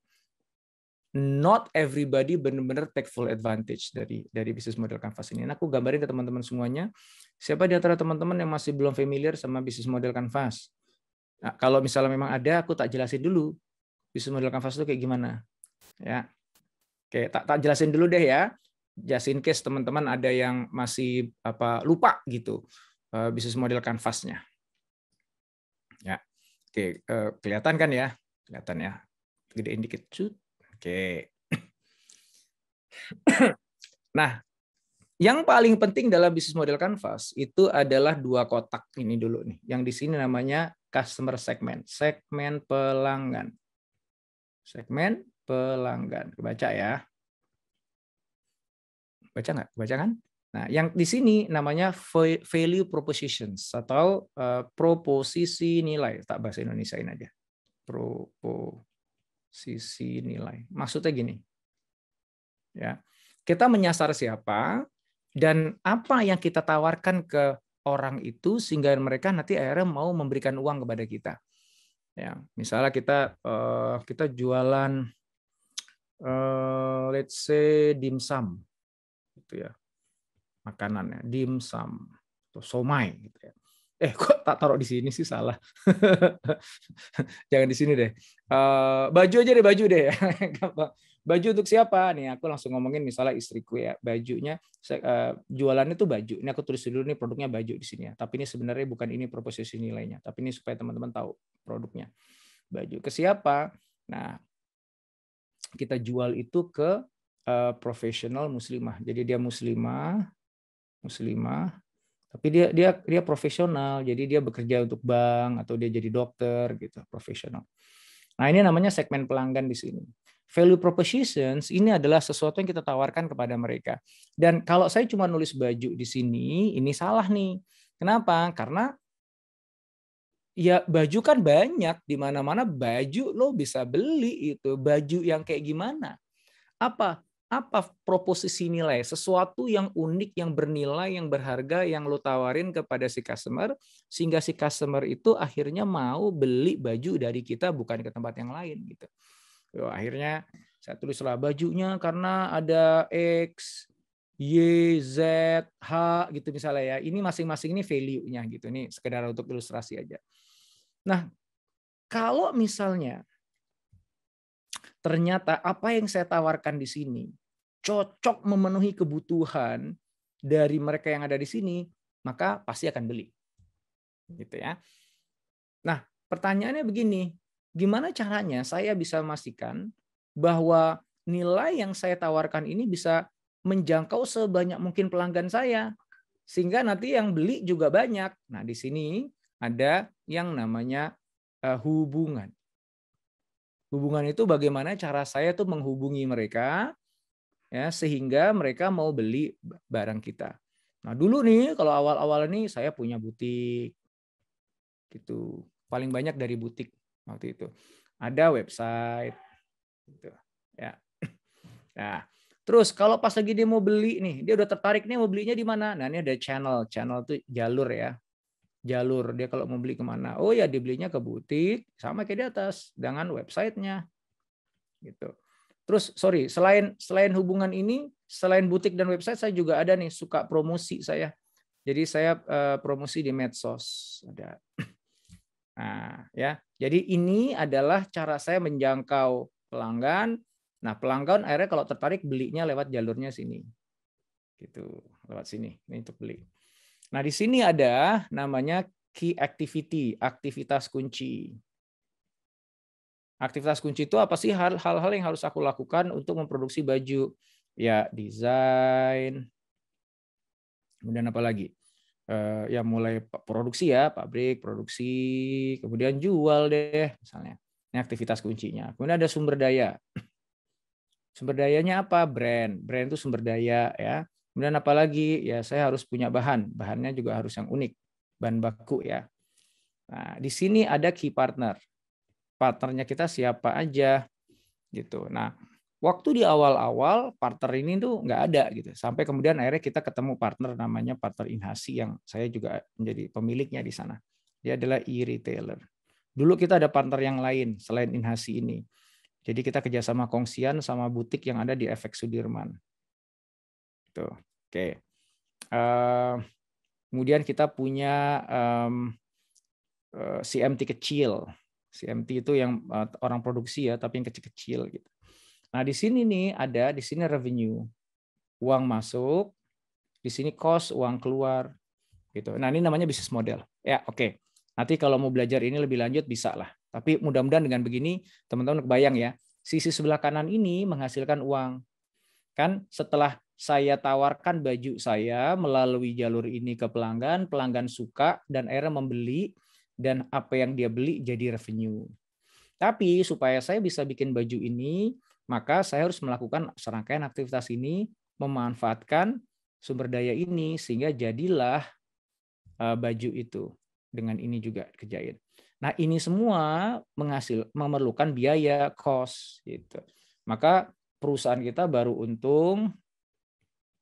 not everybody benar-benar take full advantage dari business model Canvas ini. Nah, aku gambarin ke teman-teman semuanya. Siapa di antara teman-teman yang masih belum familiar sama business model Canvas? Nah, kalau misalnya memang ada, aku tak jelasin dulu business model Canvas itu kayak gimana. Ya, oke, tak jelasin dulu deh ya. Just in case teman-teman ada yang masih lupa gitu business model Canvas-nya. Ya, oke, kelihatan kan ya? Kelihatan ya? Gedein dikit, cut. Oke. Nah, yang paling penting dalam bisnis model Canvas itu adalah 2 kotak ini dulu nih. Yang di sini namanya customer segment, segmen pelanggan. Segmen pelanggan. Kebaca ya. Baca nggak? Baca kan? Nah, yang di sini namanya value propositions atau proposisi nilai. Tak bahasa Indonesiain aja. Proposisi nilai. Maksudnya gini. Ya. Kita menyasar siapa dan apa yang kita tawarkan ke orang itu sehingga mereka nanti akhirnya mau memberikan uang kepada kita. Ya, misalnya kita jualan let's say dimsum gitu ya. Makanannya dimsum atau somai gitu ya. Kok tak taruh di sini sih, salah. Jangan di sini deh. Baju aja deh, baju deh ya. Baju untuk siapa? Nih aku langsung ngomongin misalnya istriku ya. Bajunya jualannya tuh baju. Ini aku tulis dulu nih produknya baju di sini ya. Tapi ini sebenarnya bukan ini proposisi nilainya. Tapi ini supaya teman-teman tahu produknya. Baju ke siapa? Nah, kita jual itu ke profesional muslimah. Jadi dia muslimah, tapi dia profesional. Jadi dia bekerja untuk bank atau dia jadi dokter gitu, profesional. Nah, ini namanya segmen pelanggan di sini. Value propositions ini adalah sesuatu yang kita tawarkan kepada mereka. Dan kalau saya cuma nulis baju di sini, ini salah nih. Kenapa? Karena ya baju kan banyak, di mana-mana baju lo bisa beli itu. Baju yang kayak gimana? Apa proposisi nilai? Sesuatu yang unik, yang bernilai, yang berharga, yang lo tawarin kepada si customer, sehingga si customer itu akhirnya mau beli baju dari kita, bukan ke tempat yang lain gitu. Akhirnya saya tulislah bajunya karena ada X, Y, Z, H gitu misalnya ya. Ini masing-masing ini value-nya gitu. Ini sekedar untuk ilustrasi aja. Nah, kalau misalnya ternyata apa yang saya tawarkan di sini cocok memenuhi kebutuhan dari mereka yang ada di sini, maka pasti akan beli. Gitu ya. Nah, pertanyaannya begini, gimana caranya saya bisa memastikan bahwa nilai yang saya tawarkan ini bisa menjangkau sebanyak mungkin pelanggan saya, sehingga nanti yang beli juga banyak. Nah, di sini ada yang namanya hubungan. Hubungan itu bagaimana cara saya tuh menghubungi mereka, ya, sehingga mereka mau beli barang kita. Nah, dulu nih kalau awal-awal ini saya punya butik gitu. Paling banyak dari butik waktu itu. Ada website gitu. Ya. Nah, terus kalau pas lagi dia mau beli nih, dia udah tertarik nih mau belinya di mana? Nah, ini ada channel. Channel itu jalur ya. Jalur dia kalau mau beli kemana? Oh ya, dibelinya ke butik sama kayak di atas dengan websitenya gitu. Terus selain hubungan ini, selain butik dan website, saya juga ada nih suka promosi saya. Jadi saya promosi di medsos ada. Nah, ya. Jadi ini adalah cara saya menjangkau pelanggan. Nah, pelanggan akhirnya kalau tertarik belinya lewat jalurnya sini. Gitu, lewat sini. Ini untuk beli. Nah, di sini ada namanya key activity, aktivitas kunci. Aktivitas kunci itu apa sih hal-hal yang harus aku lakukan untuk memproduksi baju? Ya, desain. Kemudian apa lagi? Ya mulai produksi ya, pabrik, produksi, kemudian jual deh misalnya. Ini aktivitas kuncinya. Kemudian ada sumber daya. Sumber dayanya apa? Brand. Brand itu sumber daya ya. Kemudian apa lagi? Ya saya harus punya bahan. Bahannya juga harus yang unik. Bahan baku ya. Nah, di sini ada key partner. Partnernya kita siapa aja gitu. Nah, waktu di awal-awal partner ini tuh nggak ada gitu. Sampai kemudian akhirnya kita ketemu partner namanya partner Inhasi yang saya juga menjadi pemiliknya di sana. Dia adalah e-retailer. Dulu kita ada partner yang lain selain Inhasi ini. Jadi kita kerjasama kongsian sama butik yang ada di FX Sudirman. Tuh. Oke. Kemudian kita punya CMT kecil. CMT itu yang orang produksi ya, tapi yang kecil-kecil gitu. Nah, di sini nih di sini revenue, uang masuk, di sini cost, uang keluar, gitu. Nah, ini namanya bisnis model. Ya, oke. Nanti kalau mau belajar ini lebih lanjut bisa lah. Tapi mudah-mudahan dengan begini teman-teman kebayang ya, sisi sebelah kanan ini menghasilkan uang. Kan setelah saya tawarkan baju saya melalui jalur ini ke pelanggan, pelanggan suka dan akhirnya membeli dan apa yang dia beli jadi revenue. Tapi supaya saya bisa bikin baju ini, maka saya harus melakukan serangkaian aktivitas ini, memanfaatkan sumber daya ini sehingga jadilah baju itu. Dengan ini juga kerjain. Nah, ini semua memerlukan biaya, cost gitu. Maka perusahaan kita baru untung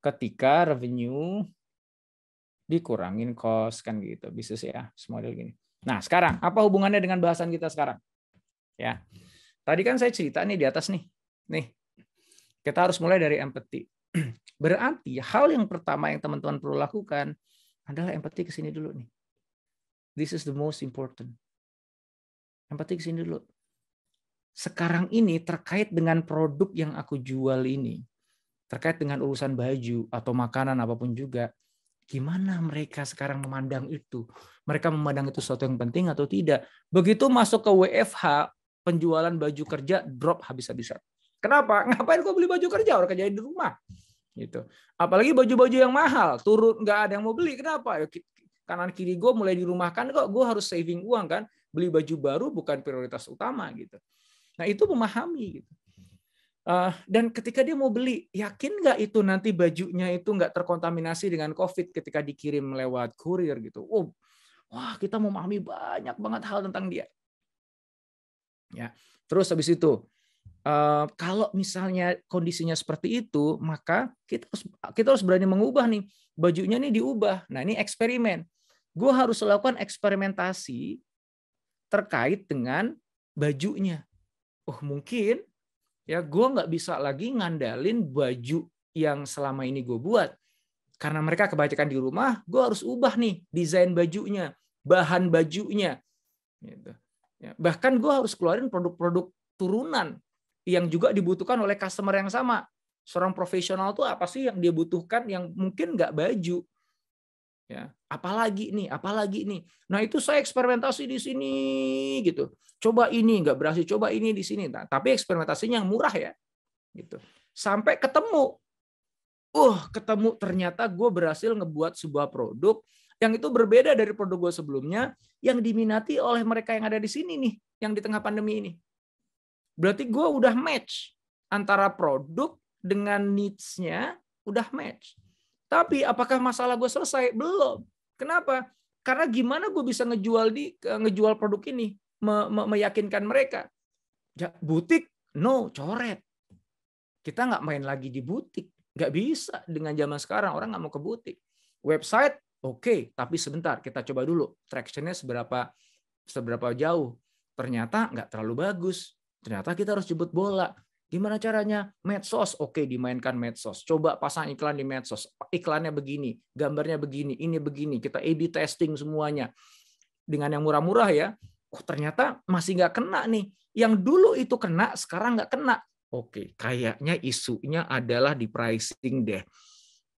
ketika revenue dikurangin cost kan gitu. Bisnis ya, model gini. Nah, sekarang apa hubungannya dengan bahasan kita sekarang? Ya. Tadi kan saya cerita nih di atas nih. Nih. Kita harus mulai dari empathy. Berarti hal yang pertama yang teman-teman perlu lakukan adalah empathy ke sini dulu nih. This is the most important. Empathy ke sini dulu. Sekarang ini terkait dengan produk yang aku jual ini, terkait dengan urusan baju atau makanan apapun juga, gimana mereka sekarang memandang itu? Mereka memandang itu sesuatu yang penting atau tidak? Begitu masuk ke WFH, penjualan baju kerja drop habis-habisan. Kenapa? Ngapain gue beli baju kerja? Orang kerja di rumah. Gitu. Apalagi baju-baju yang mahal, turun nggak ada yang mau beli. Kenapa? Kanan kiri gue mulai dirumahkan kok, gue harus saving uang kan. Beli baju baru bukan prioritas utama gitu. Nah itu memahami gitu. Dan ketika dia mau beli, yakin nggak itu nanti bajunya itu nggak terkontaminasi dengan COVID ketika dikirim lewat kurir gitu. Oh, wah kita memahami banyak banget hal tentang dia. Ya, terus habis itu kalau misalnya kondisinya seperti itu, maka kita harus berani mengubah nih bajunya nih diubah. Nah ini eksperimen. Gue harus lakukan eksperimentasi terkait dengan bajunya. Oh mungkin ya gue nggak bisa lagi ngandalin baju yang selama ini gue buat. Karena mereka kebanyakan di rumah, gue harus ubah nih desain bajunya, bahan bajunya. Gitu. Ya, bahkan gue harus keluarin produk-produk turunan yang juga dibutuhkan oleh customer yang sama. Seorang profesional tuh apa sih yang dia butuhkan yang mungkin nggak baju. Ya, apalagi nih. Nah itu saya eksperimentasi di sini gitu. Coba ini nggak berhasil, coba ini di sini. Nah, tapi eksperimentasinya yang murah ya. Gitu. Sampai ketemu. Ketemu ternyata gue berhasil ngebuat sebuah produk yang itu berbeda dari produk gue sebelumnya yang diminati oleh mereka yang ada di sini nih, yang di tengah pandemi ini. Berarti gue udah match antara produk dengan needs-nya udah match. Tapi apakah masalah gue selesai? Belum. Kenapa? Karena gimana gue bisa ngejual produk ini, meyakinkan mereka. Butik, no, coret. Kita nggak main lagi di butik. Nggak bisa dengan zaman sekarang, orang nggak mau ke butik. Website, oke, tapi sebentar, kita coba dulu. Traction-nya seberapa jauh. Ternyata nggak terlalu bagus. Ternyata kita harus jemput bola. Gimana caranya? Medsos, oke, dimainkan medsos. Coba pasang iklan di medsos. Iklannya begini, gambarnya begini, ini begini. Kita A/B testing semuanya. Dengan yang murah-murah ya. Oh, ternyata masih nggak kena nih. Yang dulu itu kena, sekarang nggak kena. Oke, kayaknya isunya adalah di pricing deh.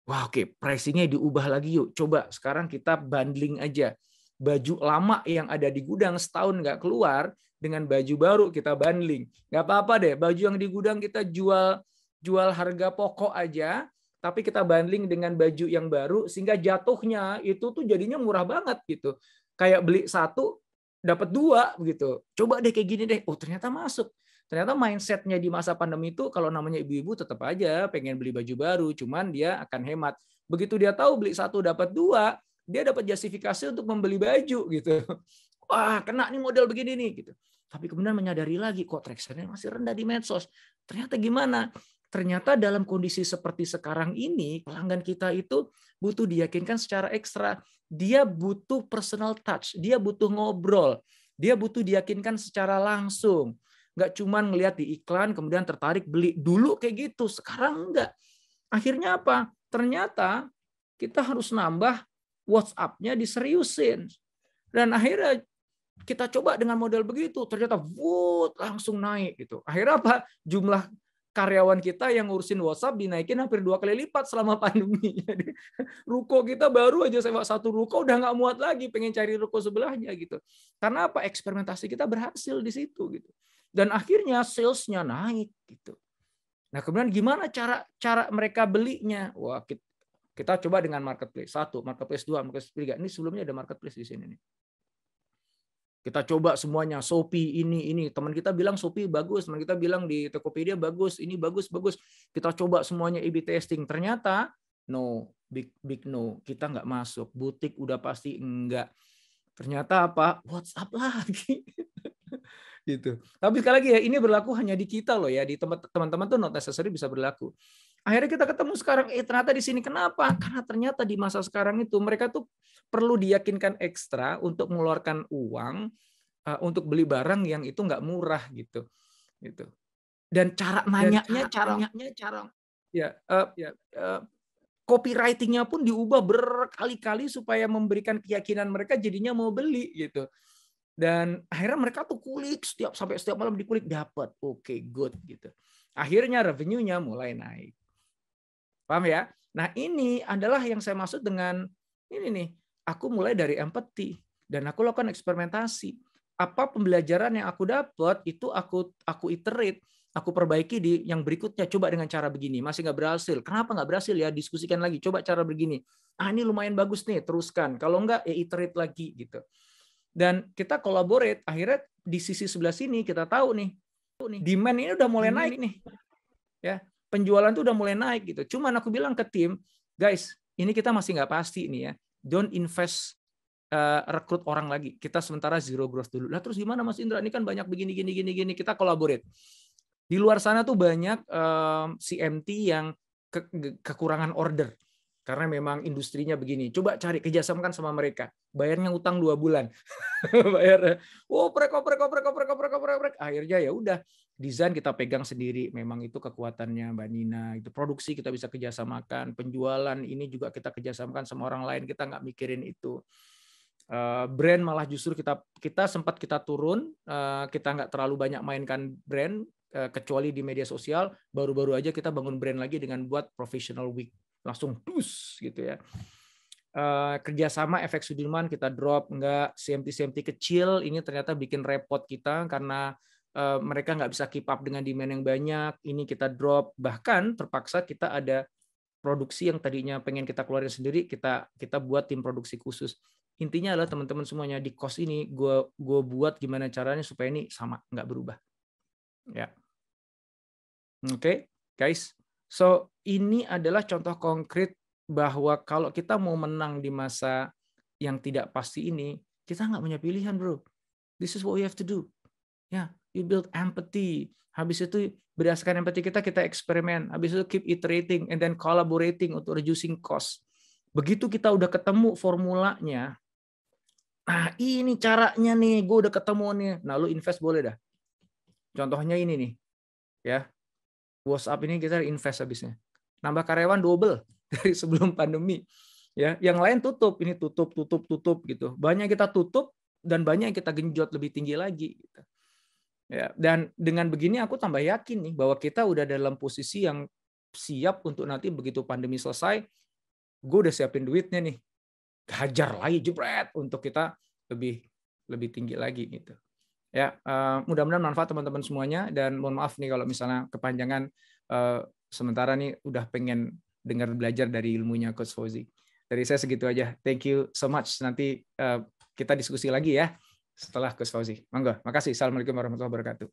Wah, oke, pricingnya diubah lagi yuk. Coba sekarang kita bundling aja. Baju lama yang ada di gudang setahun nggak keluar, dengan baju baru kita bundling. Nggak apa-apa deh, baju yang di gudang kita jual harga pokok aja, tapi kita bundling dengan baju yang baru, sehingga jatuhnya itu tuh jadinya murah banget gitu. Kayak beli satu, dapat dua begitu. Coba deh kayak gini deh. Oh, ternyata masuk. Ternyata mindsetnya di masa pandemi itu kalau namanya ibu-ibu tetap aja pengen beli baju baru, cuman dia akan hemat. Begitu dia tahu beli satu dapat dua, dia dapat justifikasi untuk membeli baju gitu. Wah, kena nih model begini nih gitu. Tapi kemudian menyadari lagi kok traction-nya masih rendah di medsos. Ternyata gimana? Ternyata dalam kondisi seperti sekarang ini, pelanggan kita itu butuh diyakinkan secara ekstra. Dia butuh personal touch, dia butuh ngobrol, dia butuh diyakinkan secara langsung. Nggak cuma ngelihat di iklan kemudian tertarik beli. Dulu kayak gitu, sekarang enggak. Akhirnya apa? Ternyata kita harus nambah WhatsApp-nya diseriusin. Dan akhirnya kita coba dengan model begitu, ternyata langsung naik gitu. Akhirnya apa? Jumlah karyawan kita yang ngurusin WhatsApp dinaikin hampir 2 kali lipat selama pandemi. Jadi ruko kita baru aja sewa satu ruko udah nggak muat lagi, pengen cari ruko sebelahnya gitu. Karena apa? Eksperimentasi kita berhasil di situ gitu. Dan akhirnya sales-nya naik gitu. Nah, kemudian gimana cara mereka belinya? Wah, kita coba dengan marketplace 1, marketplace 2, marketplace 3. Ini sebelumnya ada marketplace di sini nih. Kita coba semuanya, Shopee ini. Teman kita bilang Shopee bagus, teman kita bilang di Tokopedia bagus, ini bagus. Kita coba semuanya A/B testing. Ternyata no, big no. Kita nggak masuk. Butik udah pasti enggak. Ternyata apa? WhatsApp lagi. Gitu. Tapi sekali lagi ya, ini berlaku hanya di kita loh ya, di teman-teman tuh not necessary bisa berlaku. Akhirnya kita ketemu sekarang, ternyata di sini kenapa? Karena ternyata di masa sekarang itu mereka tuh perlu diyakinkan ekstra untuk mengeluarkan uang untuk beli barang yang itu nggak murah gitu. Gitu. Dan cara nanyanya, copywriting-nya pun diubah berkali-kali supaya memberikan keyakinan mereka jadinya mau beli gitu. Dan akhirnya mereka tuh kulik sampai setiap malam dikulik dapat. Oke, good gitu. Akhirnya revenue-nya mulai naik. Paham ya? Nah, ini adalah yang saya maksud dengan ini nih. Aku mulai dari empathy dan aku lakukan eksperimentasi. Apa pembelajaran yang aku dapat itu aku iterate, aku perbaiki di yang berikutnya. Coba dengan cara begini, masih nggak berhasil. Kenapa nggak berhasil ya? Diskusikan lagi. Coba cara begini. Ini lumayan bagus nih, teruskan. Kalau nggak ya iterate lagi gitu. Dan kita collaborate, akhirnya di sisi sebelah sini kita tahu nih, demand ini udah mulai naik nih. Ya, penjualan tuh udah mulai naik gitu. Cuman aku bilang ke tim, guys, ini kita masih nggak pasti nih ya. Don't invest rekrut orang lagi. Kita sementara zero growth dulu. Lah terus gimana Mas Indra? Ini kan banyak begini. Kita collaborate. Di luar sana tuh banyak CMT yang kekurangan order. Karena memang industrinya begini. Coba cari kerjasamakan sama mereka. Bayarnya utang 2 bulan. Bayar. Prek. Akhirnya ya udah, desain kita pegang sendiri. Memang itu kekuatannya Mbak Nina. Itu produksi kita bisa kerjasamakan. Penjualan ini juga kita kerjasamakan sama orang lain. Kita nggak mikirin itu. Brand malah justru kita sempat turun. Kita nggak terlalu banyak mainkan brand. Kecuali di media sosial. Baru-baru aja kita bangun brand lagi dengan buat professional week. Langsung dus gitu ya. Kerjasama Efek Sudirman kita drop, enggak. CMT kecil ini ternyata bikin repot kita karena mereka nggak bisa keep up dengan demand yang banyak. Ini kita drop, bahkan terpaksa kita ada produksi yang tadinya pengen kita keluarin sendiri, kita buat tim produksi khusus. Intinya adalah teman-teman semuanya di cost ini gue buat gimana caranya supaya ini sama, nggak berubah. Ya, oke, guys. So, ini adalah contoh konkret bahwa kalau kita mau menang di masa yang tidak pasti ini, kita nggak punya pilihan, bro. This is what we have to do. Ya, you build empathy. Habis itu berdasarkan empathy kita eksperimen. Habis itu keep iterating and then collaborating untuk reducing cost. Begitu kita udah ketemu formulanya, nah ini caranya nih, gue udah ketemu nih. Nah, lu invest boleh dah. Contohnya ini nih, ya. WhatsApp ini kita invest habisnya. Nambah karyawan double dari sebelum pandemi. Ya, yang lain tutup, ini tutup gitu. Banyak kita tutup dan banyak yang kita genjot lebih tinggi lagi gitu. Ya, dan dengan begini aku tambah yakin nih bahwa kita udah dalam posisi yang siap untuk nanti begitu pandemi selesai, gue udah siapin duitnya nih, hajar lagi jebret untuk kita lebih tinggi lagi gitu. Ya, mudah-mudahan manfaat teman-teman semuanya, dan mohon maaf nih kalau misalnya kepanjangan, sementara nih udah pengen dengar belajar dari ilmunya Coach Fauzi. Dari saya segitu aja. Thank you so much. Nanti kita diskusi lagi ya setelah Coach Fauzi. Monggo, makasih. Assalamualaikum warahmatullahi wabarakatuh.